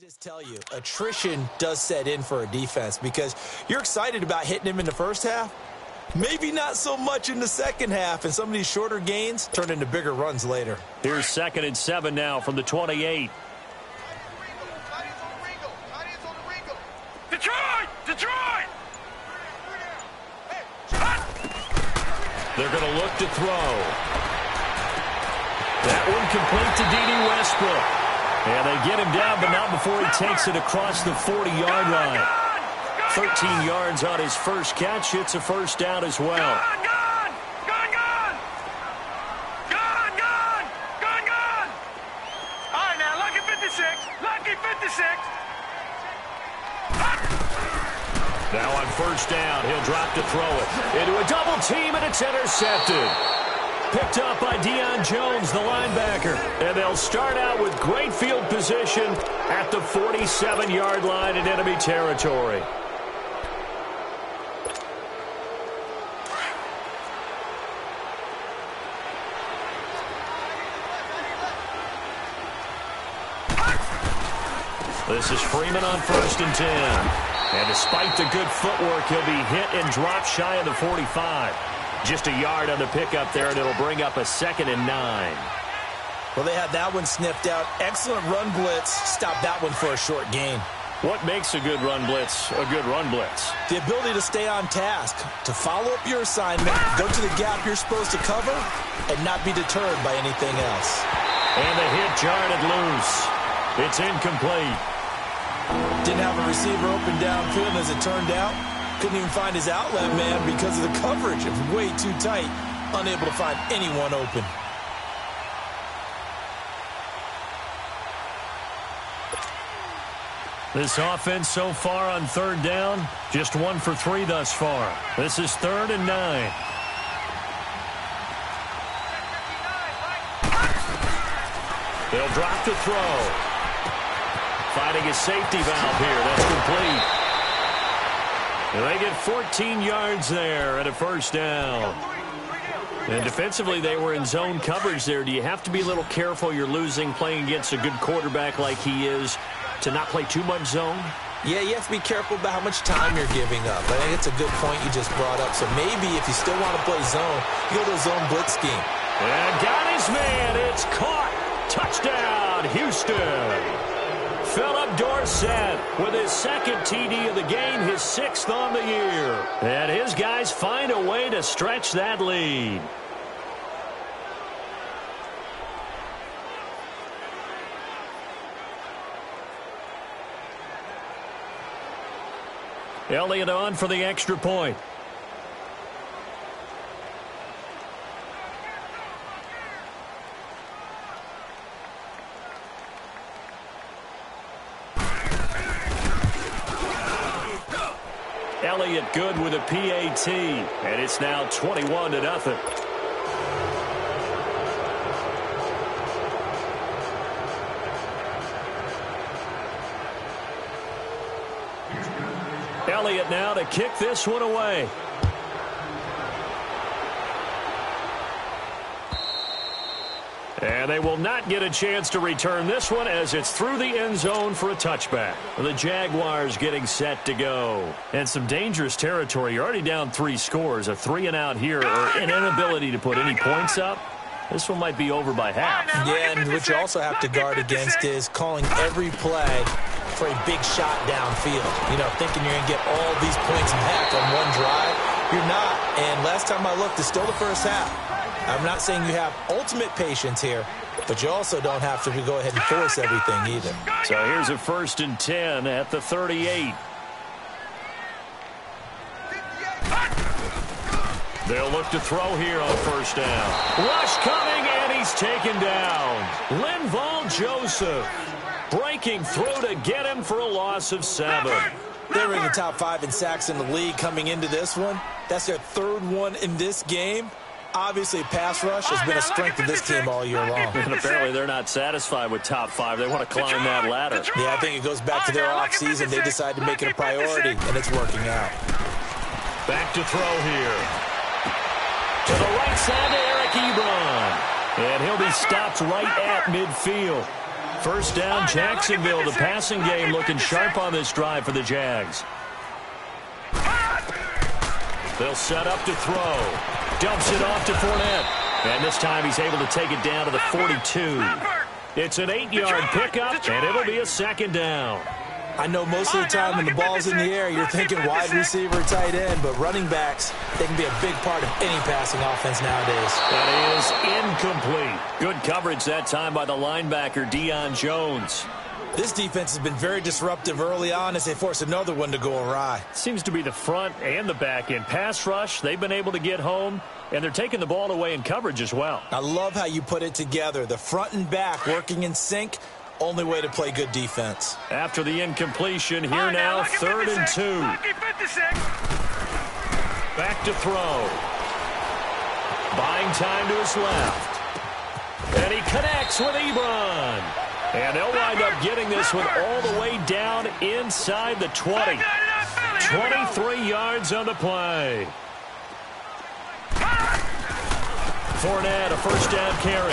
Just tell you, attrition does set in for a defense because you're excited about hitting him in the first half. Maybe not so much in the second half, and some of these shorter gains turn into bigger runs later. Here's 2nd and 7 now from the 28. Detroit! Detroit! They're going to look to throw. That one complete to D.D. Westbrook. And they get him down, but not before he takes it across the 40-yard line. 13 yards on his first catch. It's a first down as well. Gone! All right, now, lucky 56. Lucky 56. Now on first down, he'll drop to throw it. Into a double team, and it's intercepted. Picked up by Deion Jones, the linebacker. And they'll start out with great field position at the 47-yard line in enemy territory. This is Freeman on 1st and 10. And despite the good footwork, he'll be hit and dropped shy of the 45. Just a yard on the pickup there, and it'll bring up a 2nd and 9. Well, they had that one sniffed out. Excellent run blitz. Stop that one for a short gain. What makes a good run blitz a good run blitz? The ability to stay on task, to follow up your assignment, go to the gap you're supposed to cover, and not be deterred by anything else. And the hit jarred it loose. It's incomplete. Didn't have a receiver open downfield, as it turned out. Couldn't even find his outlet man because of the coverage. It was way too tight. Unable to find anyone open. This offense so far on 3rd down, just 1 for 3 thus far. This is 3rd and 9. They'll drop to throw. Finding a safety valve here. That's complete. And they get 14 yards there and a first down. And defensively, they were in zone coverage there. Do you have to be a little careful? You're losing, playing against a good quarterback like he is, to not play too much zone? Yeah, you have to be careful about how much time you're giving up. I think it's a good point you just brought up. So maybe if you still want to play zone, you go to a zone blitz scheme. And got his man. It's caught. Touchdown, Houston. Philip Dorsett with his 2nd TD of the game, his 6th on the year. And his guys find a way to stretch that lead. Elliott on for the extra point. Elliott good with a PAT, and it's now 21-0. Elliott now to kick this one away. And they will not get a chance to return this one as it's through the end zone for a touchback. The Jaguars getting set to go. And some dangerous territory. You're already down 3 scores. A 3-and-out here or an inability to put any points up. This one might be over by half. Yeah, and what you also have to guard against is calling every play for a big shot downfield. You know, thinking you're going to get all these points back on one drive. You're not. And last time I looked, it's still the first half. I'm not saying you have ultimate patience here, but you also don't have to go ahead and force everything either. So here's a 1st and 10 at the 38. They'll look to throw here on first down. Rush coming, and he's taken down. Linval Joseph breaking through to get him for a loss of 7. They were in the top 5 in sacks in the league coming into this one. That's their 3rd one in this game. Obviously, pass rush has been a strength of this team all year long. And apparently they're not satisfied with top 5. They want to climb that ladder. Yeah, I think it goes back to their offseason. They decided to make it a priority, and it's working out. Back to throw here. To the right side to Eric Ebron. And he'll be stopped right at midfield. First down, Jacksonville. The passing game looking sharp on this drive for the Jags. They'll set up to throw. Dumps it off to Fournette. And this time he's able to take it down to the 42. It's an 8-yard pickup, and it'll be a second down. I know most of the time when the ball's in the air, you're thinking wide receiver, tight end, but running backs, they can be a big part of any passing offense nowadays. That is incomplete. Good coverage that time by the linebacker, Deion Jones. This defense has been very disruptive early on as they force another one to go awry. Seems to be the front and the back end. Pass rush, they've been able to get home, and they're taking the ball away in coverage as well. I love how you put it together. The front and back working in sync. Only way to play good defense. After the incompletion, here now, 3rd and 2. Back to throw. Buying time to his left. And he connects with Ebron. And they'll wind up getting this one all the way down inside the 20. 23 yards on the play. Fournette, a first down carry.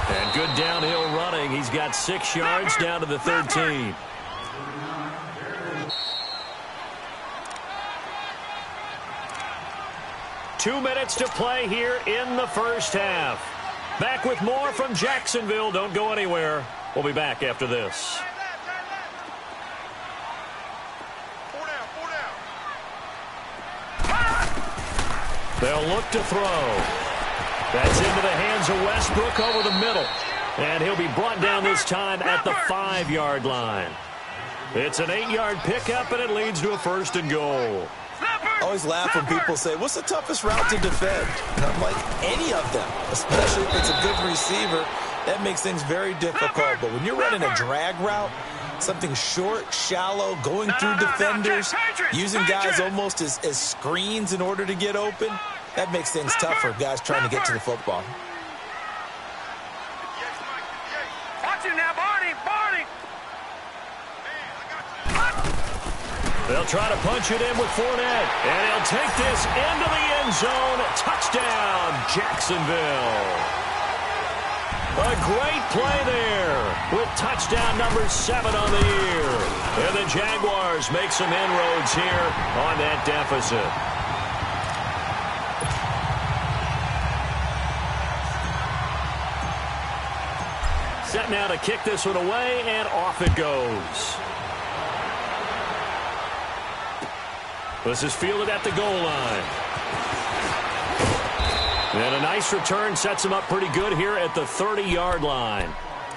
And good downhill running. He's got 6 yards down to the 13. Two minutes to play here in the first half. Back with more from Jacksonville. Don't go anywhere. We'll be back after this. They'll look to throw. That's into the hands of Westbrook over the middle. And he'll be brought down this time at the 5-yard line. It's an 8-yard pickup, and it leads to a 1st and goal. I always laugh when people say, what's the toughest route to defend? And I'm like, any of them, especially if it's a good receiver. That makes things very difficult. But when you're running a drag route, something short, shallow, going through defenders, using guys almost as screens in order to get open, that makes things tough for guys trying to get to the football. Watch him now, Barney. They'll try to punch it in with Fournette. And he'll take this into the end zone. Touchdown, Jacksonville. A great play there with touchdown number 7 on the year. And the Jaguars make some inroads here on that deficit. Set now to kick this one away, and off it goes. This is fielded at the goal line. And a nice return sets him up pretty good here at the 30-yard line.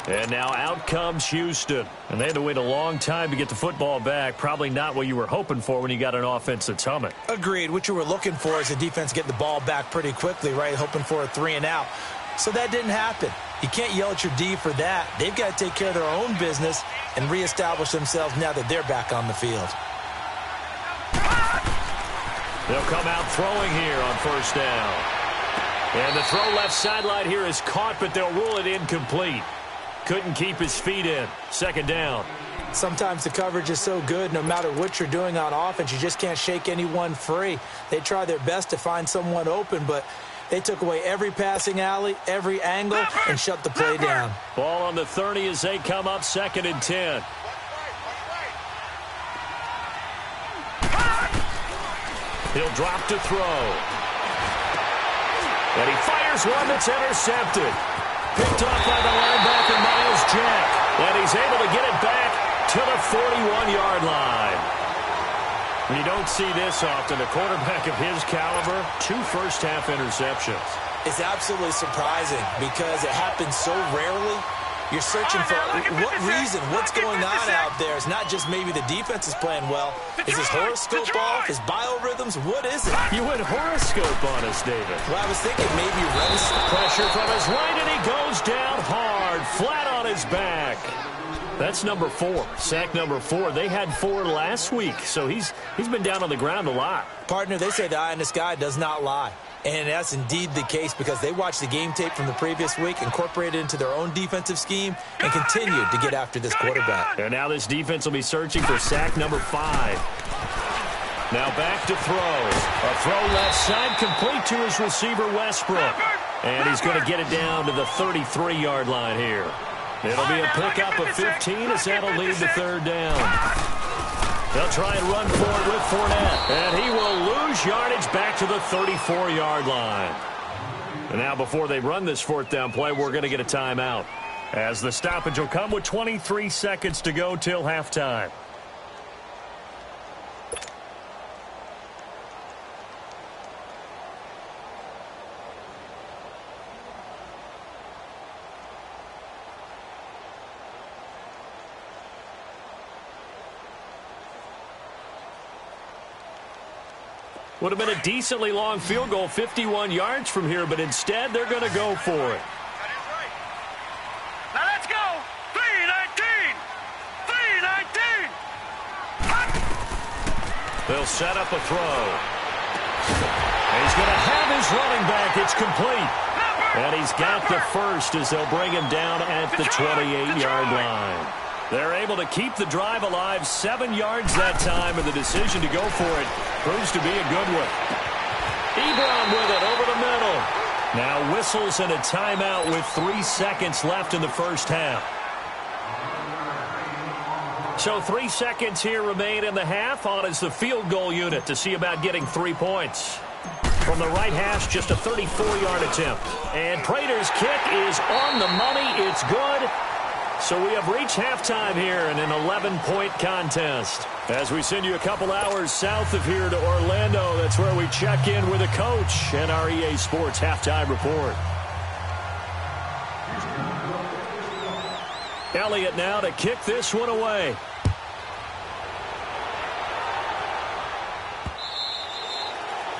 And now out comes Houston. And they had to wait a long time to get the football back. Probably not what you were hoping for when you got an offense that's humming. Agreed. What you were looking for is the defense getting the ball back pretty quickly, right? Hoping for a 3 and out. So that didn't happen. You can't yell at your D for that. They've got to take care of their own business and reestablish themselves now that they're back on the field. They'll come out throwing here on 1st down. And the throw left sideline here is caught, but they'll rule it incomplete. Couldn't keep his feet in. 2nd down. Sometimes the coverage is so good, no matter what you're doing on offense, you just can't shake anyone free. They try their best to find someone open, but they took away every passing alley, every angle, and shut the play down. Ball on the 30 as they come up 2nd and 10. He'll drop to throw. And he fires one that's intercepted. Picked off by the linebacker, Miles Jack. And he's able to get it back to the 41-yard line. You don't see this often. A quarterback of his caliber, 2 first-half interceptions. It's absolutely surprising because it happens so rarely. You're searching for what reason, what's going on out there. It's not just maybe the defense is playing well. Is his horoscope off? His biorhythms? What is it? You went horoscope on us, David. Well, I was thinking maybe rest. Pressure from his right, and he goes down hard, flat on his back. That's number 4, sack number 4. They had 4 last week, so he's been down on the ground a lot. Partner, they say the eye in the sky does not lie. And that's indeed the case because they watched the game tape from the previous week, incorporated it into their own defensive scheme, and continued to get after this quarterback. And now this defense will be searching for sack number 5. Now back to throw. A throw left side complete to his receiver, Westbrook. And he's going to get it down to the 33-yard line here. It'll be a pickup of 15 as that'll lead to third down. They'll try and run for it with Fournette. And he will lose yardage back to the 34-yard line. And now before they run this fourth down play, we're going to get a timeout, as the stoppage will come with 23 seconds to go till halftime. Would have been a decently long field goal, 51 yards from here, but instead they're going to go for it. Now let's go. 3-19. 3-19. They'll set up a throw. And he's going to have his running back. It's complete. And he's got the first as they'll bring him down at the 28-yard line. They're able to keep the drive alive, 7 yards that time, and the decision to go for it proves to be a good one. Ebron with it over the middle. Now whistles and a timeout with 3 seconds left in the first half. So 3 seconds here remain in the half. On is the field goal unit to see about getting 3 points. From the right hash, just a 34-yard attempt. And Prater's kick is on the money. It's good. So we have reached halftime here in an 11-point contest. As we send you a couple hours south of here to Orlando, that's where we check in with a coach and our EA Sports halftime report. Elliott now to kick this one away.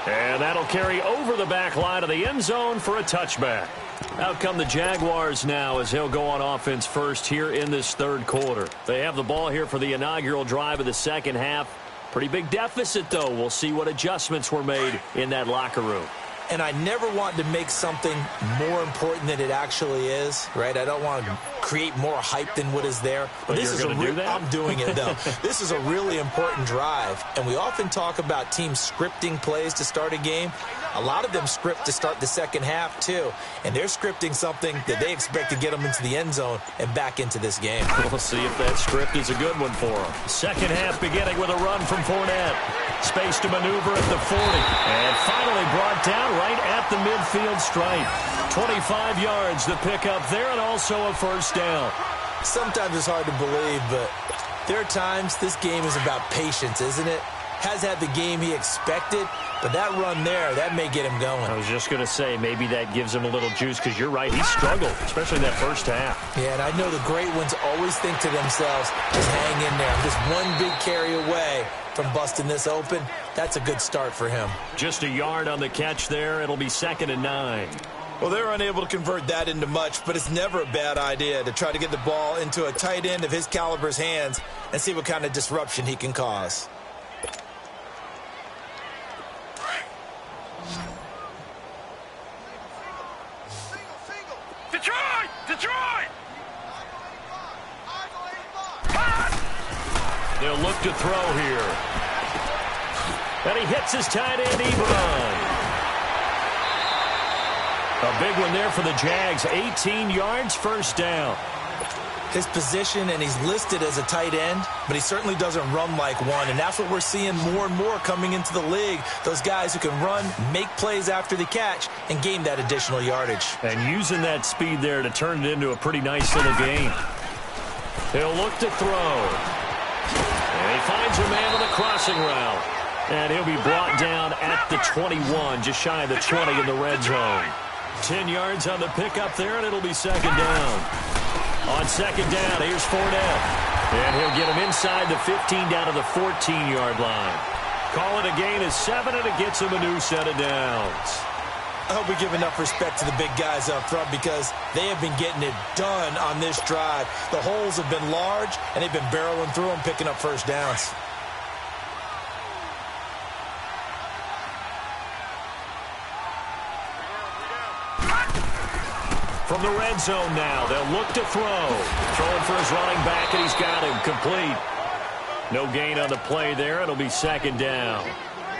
And that'll carry over the back line of the end zone for a touchback. Out come the Jaguars now as he'll go on offense first here in this third quarter. They have the ball here for the inaugural drive of the second half. Pretty big deficit, though. We'll see what adjustments were made in that locker room. And I never want to make something more important than it actually is, right? I don't want to create more hype than what is there. But this is do that? I'm doing it, though. This is a really important drive, and we often talk about teams scripting plays to start a game. A lot of them script to start the second half, too, and they're scripting something that they expect to get them into the end zone and back into this game. We'll see if that script is a good one for them. Second half beginning with a run from Fournette. Space to maneuver at the 40. And finally brought down right at the midfield stripe. 25 yards the pickup there, and also a first down. Sometimes it's hard to believe, but there are times this game is about patience, isn't it? Has had the game he expected, but that run there, that may get him going. I was just going to say, maybe that gives him a little juice, because you're right, he struggled, especially in that first half. Yeah, and I know the great ones always think to themselves, just hang in there. I'm just one big carry away from busting this open. That's a good start for him. Just a yard on the catch there. It'll be 2nd and 9. Well, they're unable to convert that into much, but it's never a bad idea to try to get the ball into a tight end of his caliber's hands and see what kind of disruption he can cause. Detroit! Detroit! They'll look to throw here. And he hits his tight end, Ebron. A big one there for the Jags. 18 yards, first down. His position, and he's listed as a tight end, but he certainly doesn't run like one, and that's what we're seeing more and more coming into the league. Those guys who can run, make plays after the catch, and gain that additional yardage. And using that speed there to turn it into a pretty nice little game. He'll look to throw. And he finds a man with a crossing route. And he'll be brought down at the 21, just shy of the 20 in the red zone. 10 yards on the pickup there, and it'll be second down. On second down, here's Fournette. And he'll get him inside the 15 down to the 14-yard line. Call it a gain of 7, and it gets him a new set of downs. I hope we give enough respect to the big guys up front, because they have been getting it done on this drive. The holes have been large, and they've been barreling through them, picking up first downs. From the red zone now, they'll look to throw. Throwing for his running back, and he's got him complete. No gain on the play there. It'll be second down.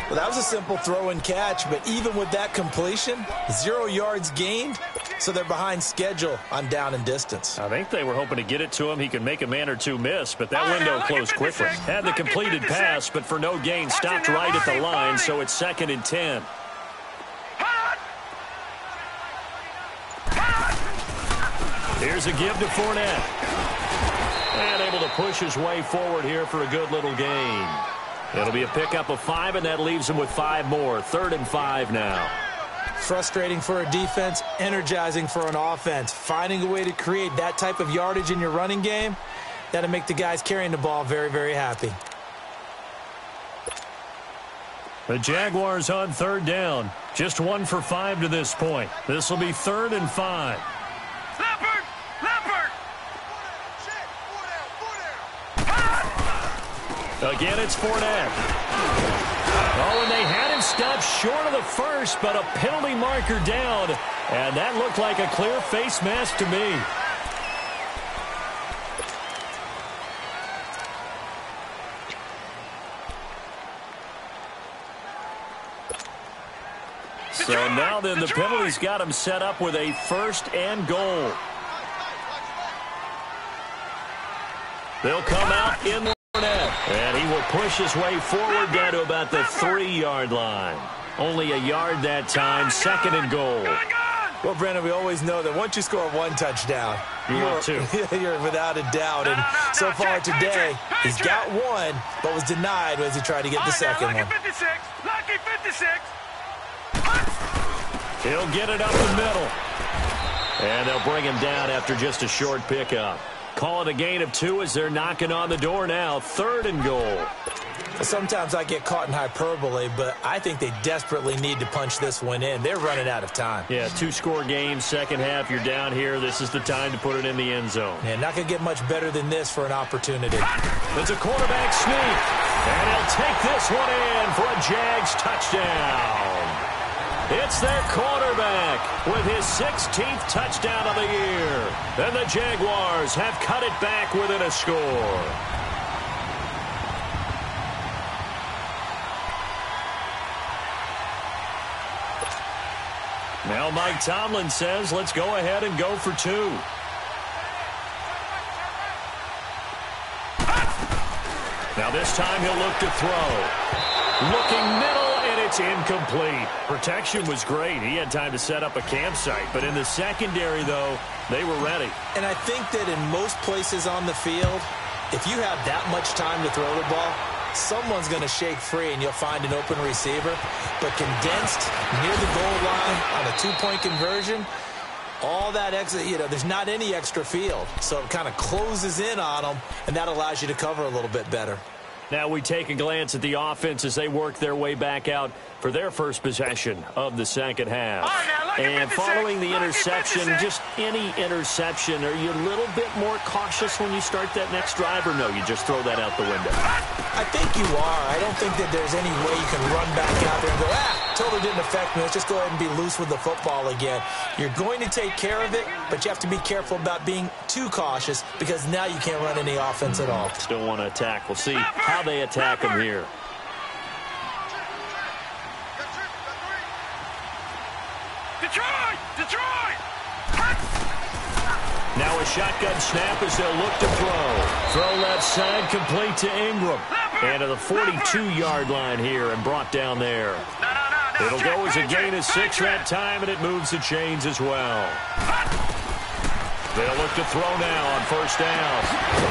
Well, that was a simple throw and catch, but even with that completion, 0 yards gained, so they're behind schedule on down and distance. I think they were hoping to get it to him. He could make a man or two miss, but that window closed quickly. Had the completed pass, but for no gain, stopped right at the line, so it's 2nd and 10. Here's a give to Fournette. And able to push his way forward here for a good little gain. It'll be a pickup of 5, and that leaves him with 5 more. 3rd and 5 now. Frustrating for a defense, energizing for an offense. Finding a way to create that type of yardage in your running game, that'll make the guys carrying the ball very, very happy. The Jaguars on 3rd down. Just 1 for 5 to this point. This will be 3rd and 5. Again, it's Fournette. Oh, and they had him stopped short of the first, but a penalty marker down. And that looked like a clear face mask to me. So now then, the penalty's got him set up with a 1st and goal. They'll come out in the and he will push his way forward down to about the 3-yard line. Only a yard that time, 2nd and goal. Well, Brandon, we always know that once you score 1 touchdown, you're without a doubt. And so far today, he's got 1, but was denied as he tried to get the second one. Lucky 56. He'll get it up the middle. And they'll bring him down after just a short pickup. Call it a gain of 2 as they're knocking on the door now. 3rd and goal. Sometimes I get caught in hyperbole, but I think they desperately need to punch this one in. They're running out of time. Yeah, 2-score game, second half. You're down here. This is the time to put it in the end zone. Yeah, not going to get much better than this for an opportunity. It's a quarterback sneak. And he'll take this one in for a Jags touchdown. It's their quarterback with his 16th touchdown of the year. And the Jaguars have cut it back within a score. Now Mike Tomlin says, let's go ahead and go for 2. Now this time he'll look to throw. Looking middle. It's incomplete. Protection was great. He had time to set up a campsite. But in the secondary, though, they were ready. And I think that in most places on the field, if you have that much time to throw the ball, someone's going to shake free and you'll find an open receiver. But condensed near the goal line on a 2-point conversion, all that extra, there's not any extra field. So it kind of closes in on them, and that allows you to cover a little bit better. Now we take a glance at the offense as they work their way back out for their first possession of the second half. And following the interception, just any interception, are you a little bit more cautious when you start that next drive, or no, you just throw that out the window? I think you are. I don't think that there's any way you can run back out there and go, totally didn't affect me. Let's just go ahead and be loose with the football again. You're going to take care of it, but you have to be careful about being too cautious because now you can't run any offense at all. Still want to attack. We'll see how they attack him here. Detroit! Now a shotgun snap as they'll look to throw. Throw left side, complete to Ingram. And to the 42-yard line here and brought down there. It'll go as a gain of 6 that time, and it moves the chains as well. They'll look to throw now on first down.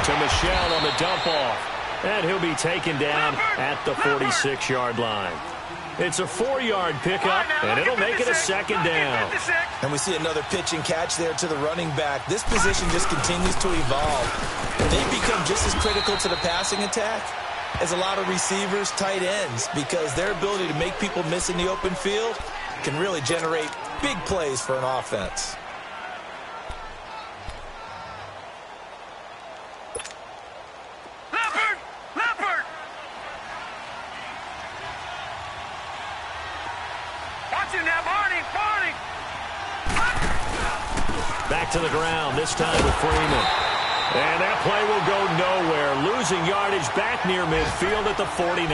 To Michel on the dump-off. And he'll be taken down at the 46-yard line. It's a 4-yard pickup, and it'll make it a second down. And we see another pitch and catch there to the running back. This position just continues to evolve. They become just as critical to the passing attack as a lot of receivers, tight ends, because their ability to make people miss in the open field can really generate big plays for an offense. Back to the ground, this time with Freeman. And that play will go nowhere. Losing yardage back near midfield at the 49.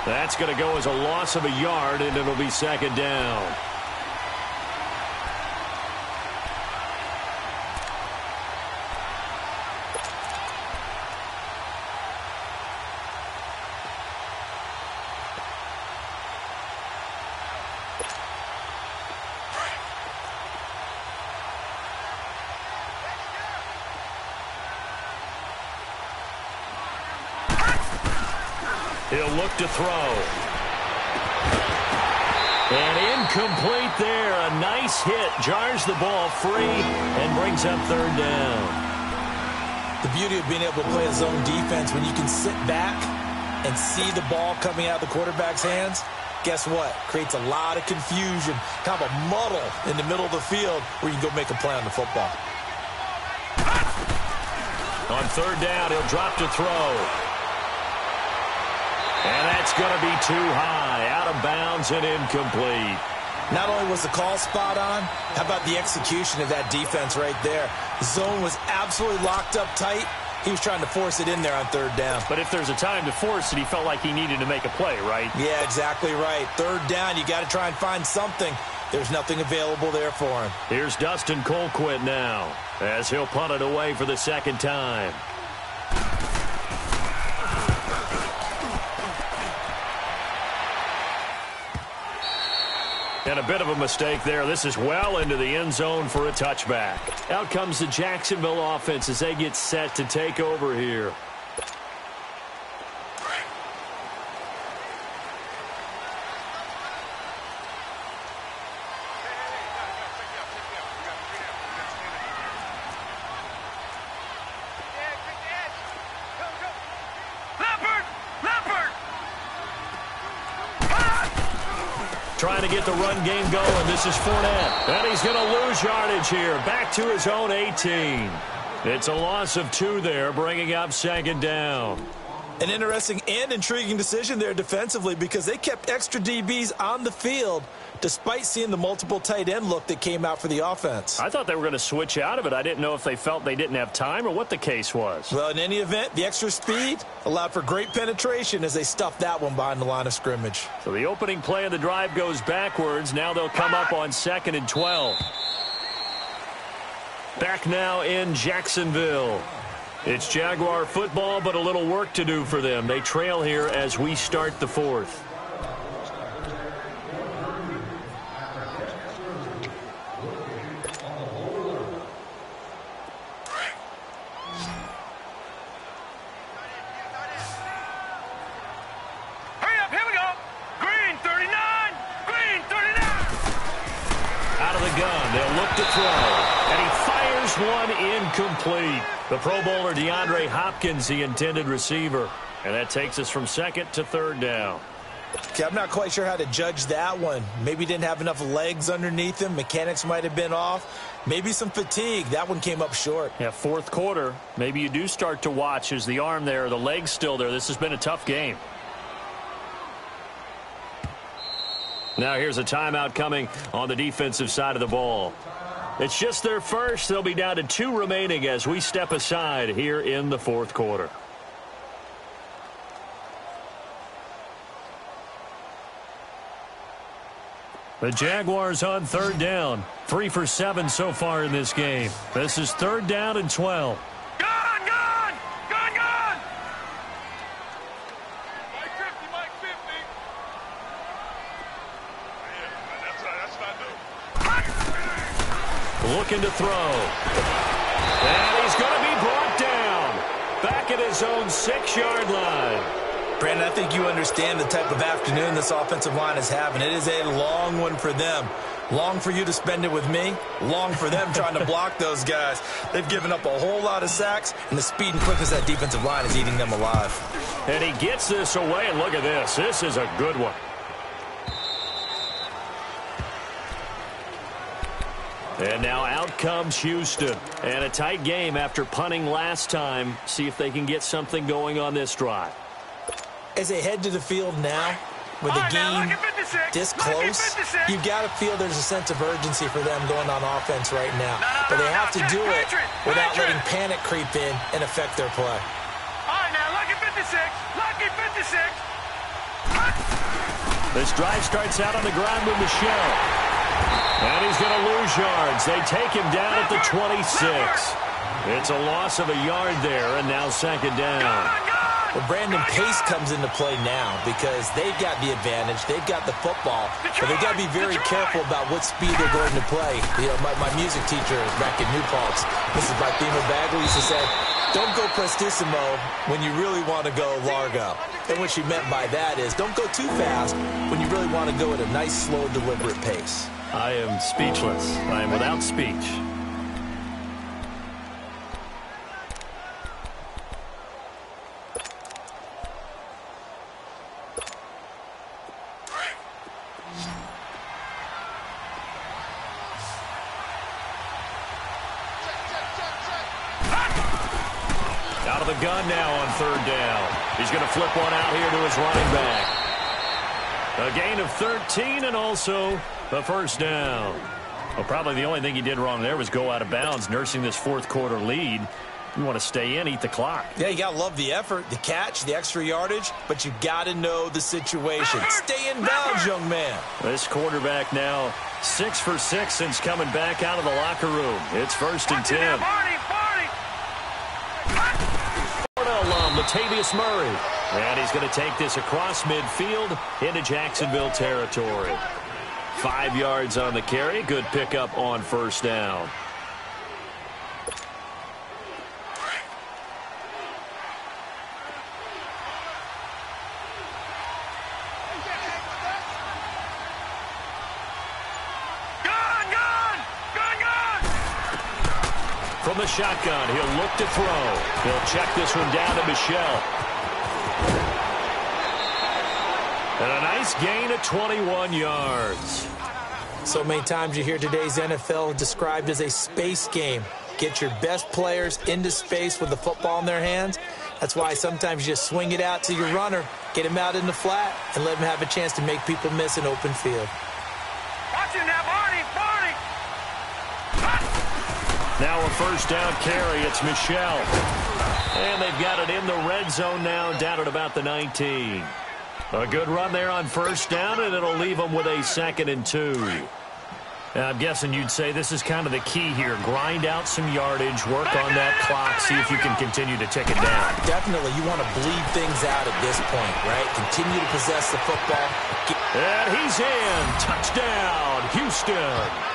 That's going to go as a loss of a yard, and it'll be second down. He'll look to throw. And incomplete there. A nice hit. Jars the ball free and brings up third down. The beauty of being able to play a zone defense, when you can sit back and see the ball coming out of the quarterback's hands, guess what? Creates a lot of confusion, kind of a muddle in the middle of the field where you can go make a play on the football. On third down, he'll drop to throw. And that's going to be too high, out of bounds and incomplete. Not only was the call spot on, how about the execution of that defense right there? The zone was absolutely locked up tight. He was trying to force it in there on third down. But if there's a time to force it, he felt like he needed to make a play, right? Yeah, exactly right. Third down, you got to try and find something. There's nothing available there for him. Here's Dustin Colquitt now, as he'll punt it away for the second time. And a bit of a mistake there. This is well into the end zone for a touchback. Out comes the Jacksonville offense as they get set to take over here. Trying to get the run game going. This is Fournette. And he's going to lose yardage here. Back to his own 18. It's a loss of 2 there, bringing up second down. An interesting and intriguing decision there defensively because they kept extra DBs on the field despite seeing the multiple tight end look that came out for the offense. I thought they were going to switch out of it. I didn't know if they felt they didn't have time or what the case was. Well, in any event, the extra speed allowed for great penetration as they stuffed that one behind the line of scrimmage. So the opening play of the drive goes backwards. Now they'll come up on 2nd and 12. Back now in Jacksonville. It's Jaguar football, but a little work to do for them. They trail here as we start the 4th. Incomplete. The Pro Bowler DeAndre Hopkins, the intended receiver. And that takes us from 2nd to 3rd down. Okay, I'm not quite sure how to judge that one. Maybe didn't have enough legs underneath him. Mechanics might have been off. Maybe some fatigue. That one came up short. Yeah, 4th quarter. Maybe you do start to watch. Is the arm there, the leg's still there? This has been a tough game. Now here's a timeout coming on the defensive side of the ball. It's just their first. They'll be down to 2 remaining as we step aside here in the 4th quarter. The Jaguars on 3rd down. 3 for 7 so far in this game. This is 3rd down and 12. Looking to throw. And he's going to be brought down. Back at his own 6-yard line. Brandon, I think you understand the type of afternoon this offensive line is having. It is a long one for them. Long for you to spend it with me. Long for them trying to block those guys. They've given up a whole lot of sacks, and the speed and quickness of that defensive line is eating them alive. And he gets this away, and look at this. This is a good one. And now out comes Houston. And a tight game after punting last time. See if they can get something going on this drive. As they head to the field now, with the game this close, you've got to feel there's a sense of urgency for them going on offense right now. But they have to do it without letting panic creep in and affect their play. All right, now, lucky 56. Lucky 56. This drive starts out on the ground with Michelle. And he's going to lose yards. They take him down at the 26. It's a loss of a yard there, and now second down. Well, Brandon, pace comes into play now because they've got the advantage. They've got the football, but they've got to be very careful about what speed they're going to play. You know, my music teacher back in New Paltz, Mrs. Bithema Bagley, used to say, don't go prestissimo when you really want to go largo. And what she meant by that is don't go too fast when you really want to go at a nice, slow, deliberate pace. I am speechless. I am without speech. Out of the gun now on third down. He's going to flip one out here to his running back. A gain of 13 and also a first down. Well, probably the only thing he did wrong there was go out of bounds, nursing this fourth quarter lead. You want to stay in, eat the clock. Yeah, you got to love the effort, the catch, the extra yardage, but you got to know the situation. Stay in bounds, young man. This quarterback now 6 for 6 since coming back out of the locker room. It's 1st and 10. Florida alum Latavius Murray. And he's going to take this across midfield into Jacksonville territory. 5 yards on the carry. Good pickup on first down. From the shotgun, he'll look to throw. He'll check this one down to Michelle. And a nice gain of 21 yards. So many times you hear today's NFL described as a space game. Get your best players into space with the football in their hands. That's why sometimes you just swing it out to your runner, get him out in the flat, and let him have a chance to make people miss an open field. Watch him now, Barney. Now a first down carry. It's Michelle. And they've got it in the red zone now, down at about the 19. A good run there on first down, and it'll leave them with a 2nd and 2. And I'm guessing you'd say this is kind of the key here. Grind out some yardage, work on that clock, see if you can continue to tick it down. Definitely, you want to bleed things out at this point, right? Continue to possess the football. And he's in. Touchdown, Houston.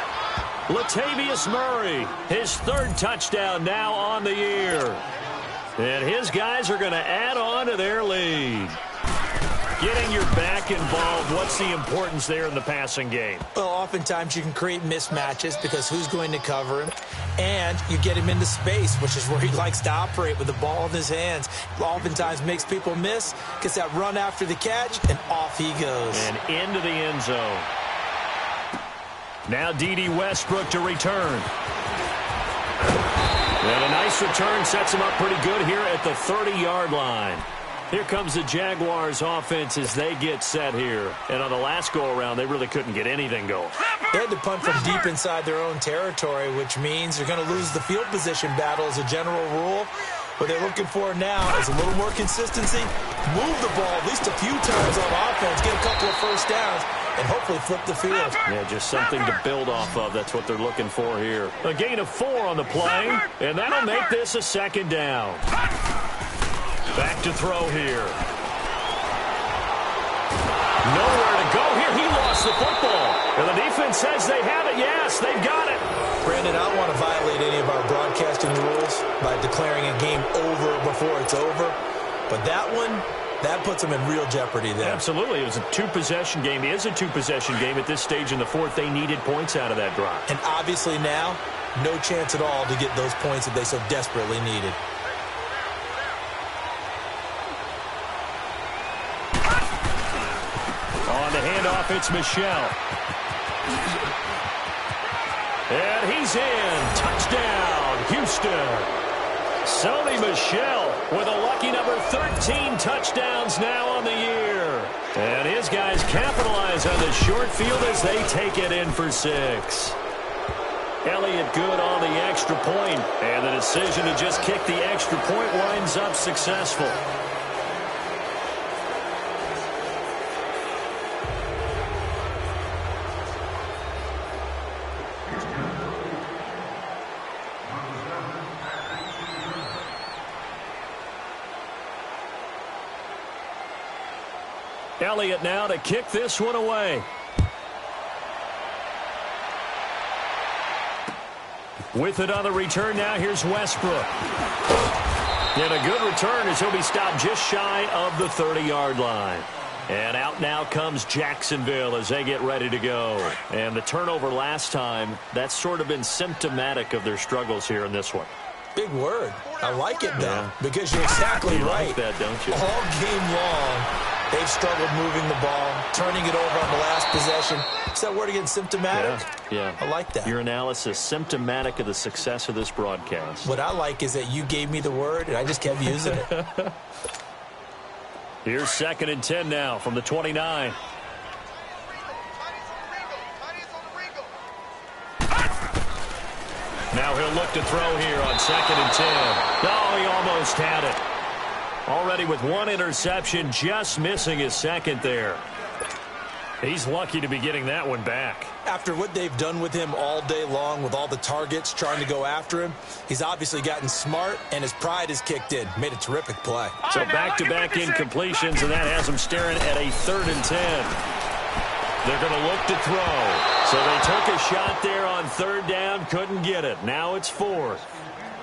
Latavius Murray, his 3rd touchdown now on the year. And his guys are going to add on to their lead. Getting your back involved, what's the importance there in the passing game? Well, oftentimes you can create mismatches because who's going to cover him? And you get him into space, which is where he likes to operate with the ball in his hands. Oftentimes makes people miss, gets that run after the catch, and off he goes. And into the end zone. Now D.D. Westbrook to return. And a nice return sets him up pretty good here at the 30-yard line. Here comes the Jaguars offense as they get set here. And on the last go-around, they really couldn't get anything going. They had to punt from deep inside their own territory, which means they're going to lose the field position battle as a general rule. What they're looking for now is a little more consistency, move the ball at least a few times on offense, get a couple of first downs, and hopefully flip the field. Yeah, just something to build off of. That's what they're looking for here. A gain of 4 on the play, and that'll make this a 2nd down. Back to throw here. Nowhere to go here. He lost the football. And the defense says they have it. Yes, they've got it. Brandon, I don't want to violate any of our broadcasting rules by declaring a game over before it's over. But that one, that puts them in real jeopardy there. Absolutely. It was a 2-possession game. It is a 2-possession game at this stage in the 4th. They needed points out of that drive. And obviously now, no chance at all to get those points that they so desperately needed. On the handoff, it's Michelle. And he's in. Touchdown, Houston. Sony Michel with a lucky number 13 touchdowns now on the year. And his guys capitalize on the short field as they take it in for 6. Elliott good on the extra point, and the decision to just kick the extra point winds up successful. Elliott now to kick this one away. With it on the return now, here's Westbrook. And a good return as he'll be stopped just shy of the 30-yard line. And out now comes Jacksonville as they get ready to go. And the turnover last time, that's sort of been symptomatic of their struggles here in this one. Big word. I like it, though, because you're exactly right. Like that, don't you? All game long, they've struggled moving the ball, turning it over on the last possession. Is that word again, symptomatic? Yeah. I like that. Your analysis, symptomatic of the success of this broadcast. What I like is that you gave me the word, and I just kept using it. Here's 2nd and 10 now from the 29. Now he'll look to throw here on 2nd and 10. Oh, he almost had it. Already with one interception, just missing his second there. He's lucky to be getting that one back. After what they've done with him all day long with all the targets trying to go after him, he's obviously gotten smart, and his pride has kicked in. Made a terrific play. So back-to-back incompletions, and that has him staring at a 3rd and 10. They're going to look to throw. So they took a shot there on 3rd down, couldn't get it. Now it's 4th.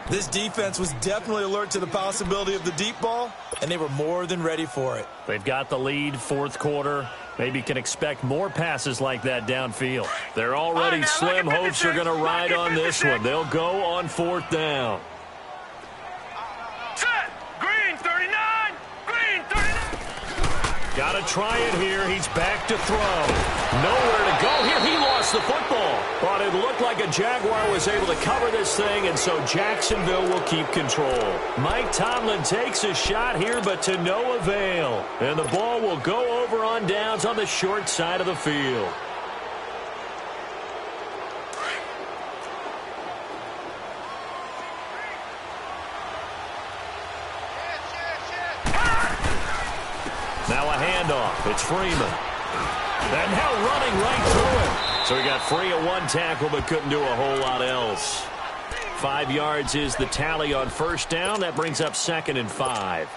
This defense was definitely alert to the possibility of the deep ball, and they were more than ready for it. They've got the lead, 4th quarter. Maybe can expect more passes like that downfield. They're already slim hopes are going to ride on this one. They'll go on 4th down. Set. Green 39. Green 39. Got to try it here. He's back to throw. Nowhere to go here. He lost the football. But it looked like a Jaguar was able to cover this thing, and so Jacksonville will keep control. Mike Tomlin takes a shot here, but to no avail. And the ball will go over on downs on the short side of the field. Now a handoff. It's Freeman. And now running right through it. So he got free of one tackle but couldn't do a whole lot else. 5 yards is the tally on 1st down. That brings up 2nd and 5.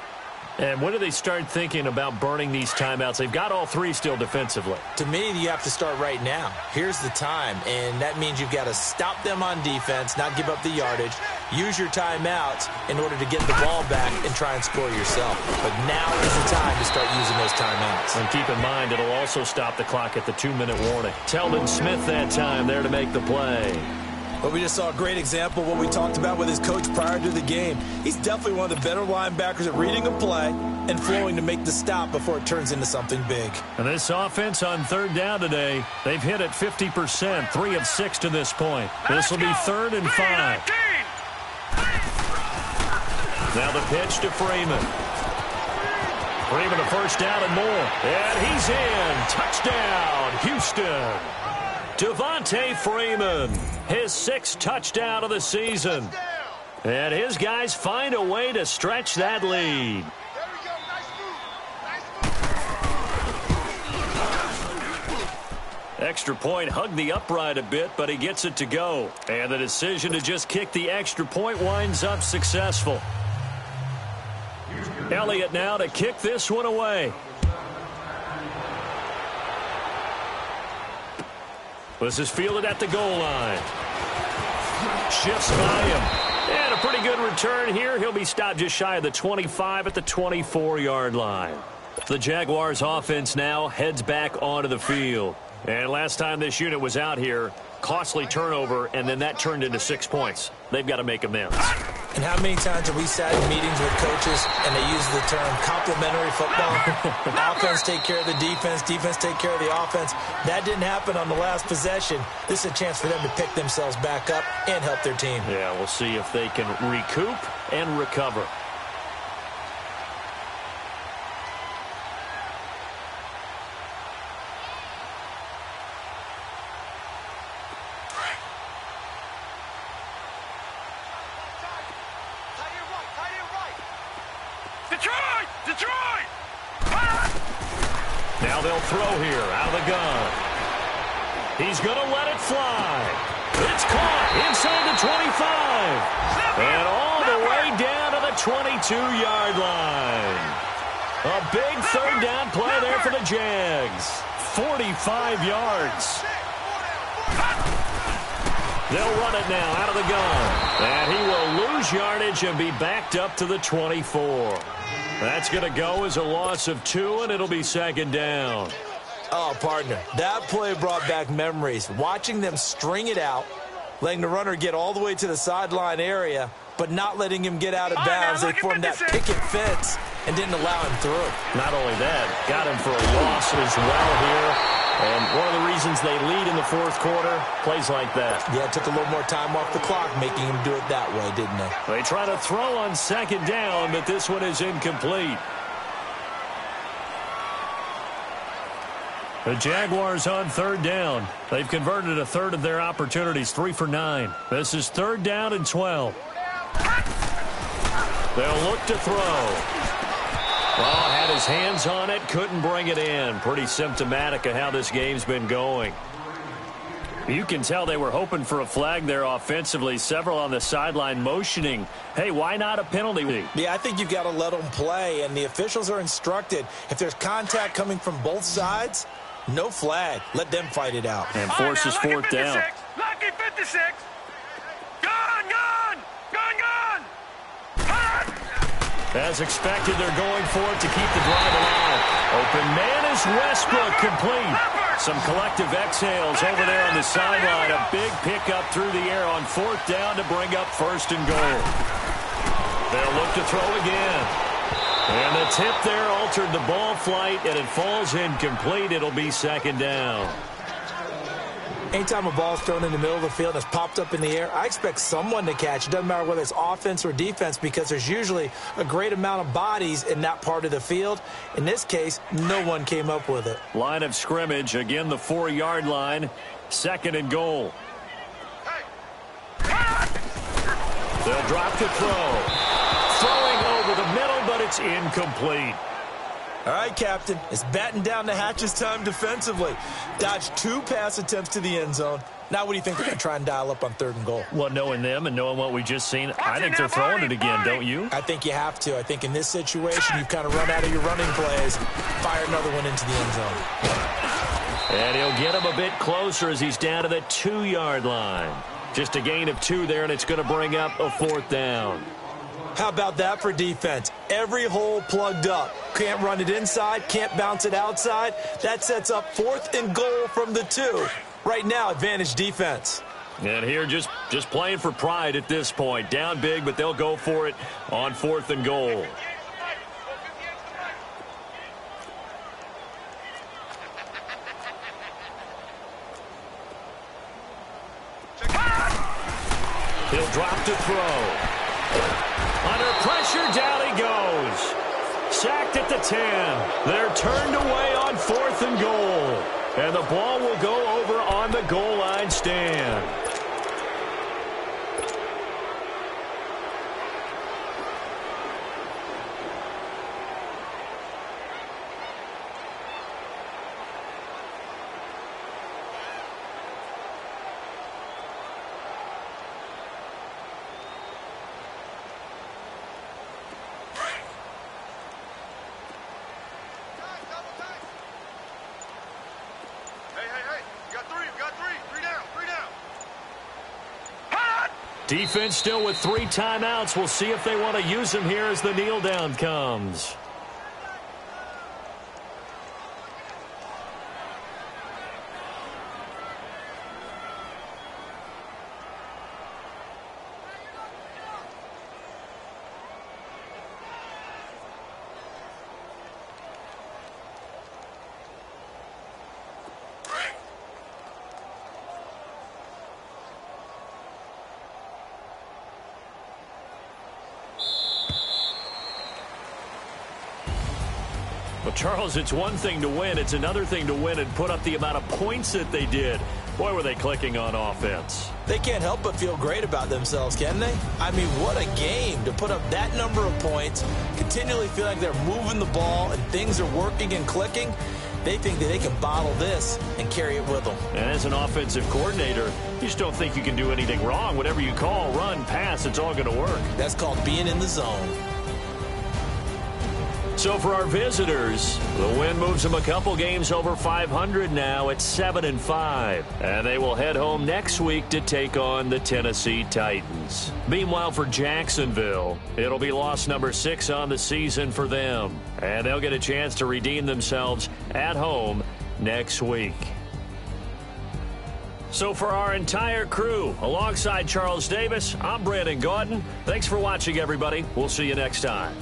And when do they start thinking about burning these timeouts? They've got all 3 still defensively. To me, you have to start right now. Here's the time, and that means you've got to stop them on defense, not give up the yardage, use your timeouts in order to get the ball back and try and score yourself. But now is the time to start using those timeouts. And keep in mind, it'll also stop the clock at the 2-minute warning. Teldon Smith that time there to make the play. But we just saw a great example of what we talked about with his coach prior to the game. He's definitely one of the better linebackers at reading a play and flowing to make the stop before it turns into something big. And this offense on 3rd down today, they've hit it 50%, 3 of 6 to this point. This will be 3rd and 5. Now the pitch to Freeman. Freeman a 1st down and more. And he's in. Touchdown, Houston. Devontae Freeman, his 6th touchdown of the season. And his guys find a way to stretch that lead. Extra point hugged the upright a bit, but he gets it to go. And the decision to just kick the extra point winds up successful. Elliott now to kick this one away. This is fielded at the goal line. Shifts by him. And a pretty good return here. He'll be stopped just shy of the 25 at the 24-yard line. The Jaguars offense now heads back onto the field. And last time this unit was out here, costly turnover, and then that turned into 6 points. They've got to make amends. And how many times have we sat in meetings with coaches and they use the term complementary football? Offense take care of the defense, defense take care of the offense. That didn't happen on the last possession. This is a chance for them to pick themselves back up and help their team. Yeah, we'll see if they can recoup and recover. Now they'll throw here out of the gun. He's going to let it fly. It's caught inside the 25. And all the way down to the 22-yard line. A big third down play there for the Jags. 45 yards. They'll run it now out of the gun. And he will lose yardage and be backed up to the 24. That's going to go as a loss of 2, and it'll be second down. Oh, partner, that play brought back memories. Watching them string it out, letting the runner get all the way to the sideline area, but not letting him get out of bounds. They formed that picket fence and didn't allow him through. Not only that, got him for a loss as well here. And one of the reasons they lead in the fourth quarter, plays like that. Yeah, it took a little more time off the clock, making him do it that way, didn't they? They try to throw on second down, but this one is incomplete. The Jaguars on third down. They've converted a third of their opportunities, 3 for 9. This is third down and 12. They'll look to throw. Well, had his hands on it, couldn't bring it in. Pretty symptomatic of how this game's been going. You can tell they were hoping for a flag there offensively. Several on the sideline motioning, hey, why not a penalty? Yeah, I think you've got to let them play, and the officials are instructed. If there's contact coming from both sides, no flag. Let them fight it out. And forces fourth down. Lucky 56. Gone, gone, gone, gone. As expected, they're going for it to keep the drive alive. Open man is Westbrook, complete. Some collective exhales over there on the sideline. A big pickup through the air on fourth down to bring up first and goal. They'll look to throw again. And the tip there altered the ball flight, and it falls incomplete. It'll be second down. Anytime a ball's thrown in the middle of the field and it's popped up in the air, I expect someone to catch. It doesn't matter whether it's offense or defense, because there's usually a great amount of bodies in that part of the field. In this case, no one came up with it. Line of scrimmage, again the 4-yard line, second and goal. They'll drop to throw. Throwing over the middle, but it's incomplete. All right, Captain, it's batten down the hatches time defensively. Dodged 2 pass attempts to the end zone. Now what do you think they're going to try and dial up on third and goal? Well, knowing them and knowing what we just seen, I think they're throwing it again, don't you? I think you have to. I think in this situation, you've kind of run out of your running plays. Fire another one into the end zone. And he'll get him a bit closer as he's down to the 2-yard line. Just a gain of 2 there, and it's going to bring up a fourth down. How about that for defense? Every hole plugged up. Can't run it inside, can't bounce it outside. That sets up fourth and goal from the 2. Right now, advantage defense. And here just playing for pride at this point. Down big, but they'll go for it on fourth and goal. He'll drop to throw. Under pressure, down he goes. Sacked at the 10. They're turned away on fourth and goal. And the ball will go over on the goal line stand. Defense still with 3 timeouts. We'll see if they want to use them here as the kneel down comes. Well, Charles, it's one thing to win. It's another thing to win and put up the amount of points that they did. Boy, were they clicking on offense. They can't help but feel great about themselves, can they? I mean, what a game to put up that number of points, continually feel like they're moving the ball and things are working and clicking. They think that they can bottle this and carry it with them. And as an offensive coordinator, you just don't think you can do anything wrong. Whatever you call, run, pass, it's all going to work. That's called being in the zone. So for our visitors, the win moves them a couple games over 500 now at 7-5. And they will head home next week to take on the Tennessee Titans. Meanwhile, for Jacksonville, it'll be loss number 6 on the season for them. And they'll get a chance to redeem themselves at home next week. So for our entire crew, alongside Charles Davis, I'm Brandon Gaudin. Thanks for watching, everybody. We'll see you next time.